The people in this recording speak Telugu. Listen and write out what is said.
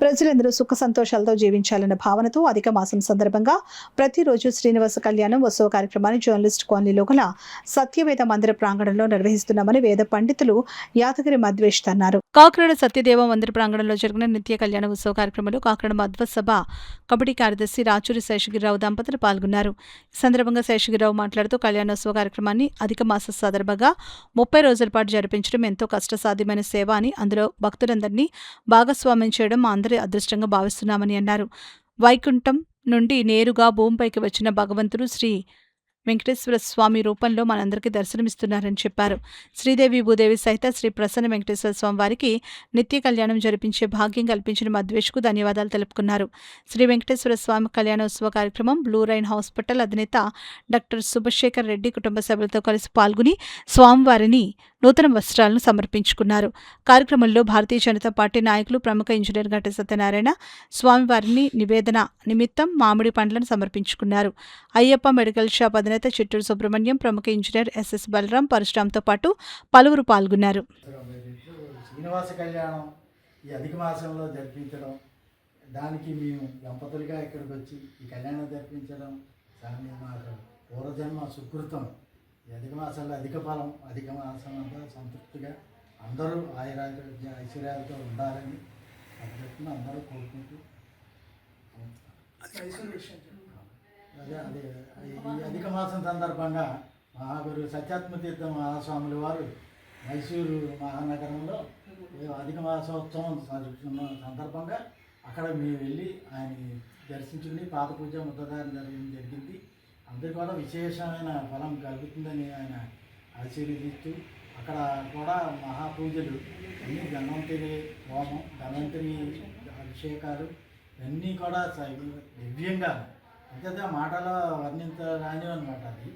ప్రజలందరూ సుఖ సంతోషాలతో జీవించాలన్న భావనతో అధిక మాసం సందర్భంగా ప్రతిరోజు శ్రీనివాస కళ్యాణం ఉత్సవ కార్యక్రమాన్ని జర్నలిస్ట్ కాలనీలో గల సత్యవేద మందిర ప్రాంగణంలో నిర్వహిస్తున్నామని వేద పండితులు యాదగిరి మధ్వేష్ అన్నారు. కాకినాడ సత్యదేవ మందిర ప్రాంగణంలో జరిగిన నిత్య కళ్యాణ ఉత్సవ కార్యక్రమంలో కాకినాడ మధ్వ సభ కమిటీ కార్యదర్శి రాచూరి శేషగిరిరావు దంపతులు పాల్గొన్నారు. ఈ సందర్భంగా శేషగిరిరావు మాట్లాడుతూ కళ్యాణోత్సవ కార్యక్రమాన్ని అధిక మాస సందర్భంగా 30 రోజుల పాటు జరిపించడం ఎంతో కష్టసాధ్యమైన సేవ అని, అందులో భక్తులందరినీ భాగస్వామ్యం చేయడం మా అందరి అదృష్టంగా భావిస్తున్నామని అన్నారు. వైకుంఠం నుండి నేరుగా భూమిపైకి వచ్చిన భగవంతుడు శ్రీ వెంకటేశ్వర స్వామి రూపంలో మనందరికీ దర్శనమిస్తున్నారని చెప్పారు. శ్రీదేవి భూదేవి సహిత శ్రీ ప్రసన్న వెంకటేశ్వర స్వామి వారికి నిత్య కళ్యాణం జరిపించే భాగ్యం కల్పించిన మధ్వేష్కు ధన్యవాదాలు తెలుపుకున్నారు. శ్రీ వెంకటేశ్వర స్వామి కళ్యాణోత్సవ కార్యక్రమం బ్లూ రైన్ హాస్పిటల్ అధినేత డాక్టర్ సుభశేఖర్ రెడ్డి కుటుంబ సభ్యులతో కలిసి పాల్గొని స్వామివారిని నూతన వస్త్రాలను సమర్పించుకున్నారు. కార్యక్రమంలో భారతీయ జనతా పార్టీ నాయకులు ప్రముఖ ఇంజనీర్ గంట సత్యనారాయణ స్వామివారిని నివేదన నిమిత్తం మామిడి పండ్లను సమర్పించుకున్నారు. అయ్యప్ప మెడికల్ షాప్ అధినేత చిట్టూరు సుబ్రహ్మణ్యం, ప్రముఖ ఇంజనీర్ ఎస్ఎస్ బలరాం, పరశురామ్తో పాటు పలువురు పాల్గొన్నారు. శ్రీనివాస కళ్యాణం ఈ అధిక మాసంలో జరిపించడం, దానికి మేము దంపతులుగా ఇక్కడికి వచ్చి ఈ కళ్యాణం జరిపించడం దాన్ని మాకు పూర్వజన్మ సుకృతం. ఈ అధిక మాసంలో అధిక ఫలం, అధిక మాసం అంతా సంతృప్తిగా అందరూ ఐశ్వర్యాలతో ఉండాలని అభ్యర్థులు అందరూ కోరుకుంటూ అదే ఈ అధిక మాసం సందర్భంగా మహాగురు సత్యాత్మతీర్థ మహాస్వాముల వారు మైసూరు మహానగరంలో అధిక మాసోత్సవం జరుపుతున్న సందర్భంగా అక్కడ మేము వెళ్ళి ఆయన దర్శించుకుని పాద పూజ ముద్దదారం జరిగింది. అందరికీ కూడా విశేషమైన ఫలం కలుగుతుందని ఆయన ఆశీర్వదిస్తూ అక్కడ కూడా మహాపూజలు అన్నీ ధన్వంతరి హోమం, ధన్వంతరి అభిషేకాలు ఇవన్నీ కూడా దివ్యంగా అంటే మాటలో వర్ణించరాని అనమాట. అది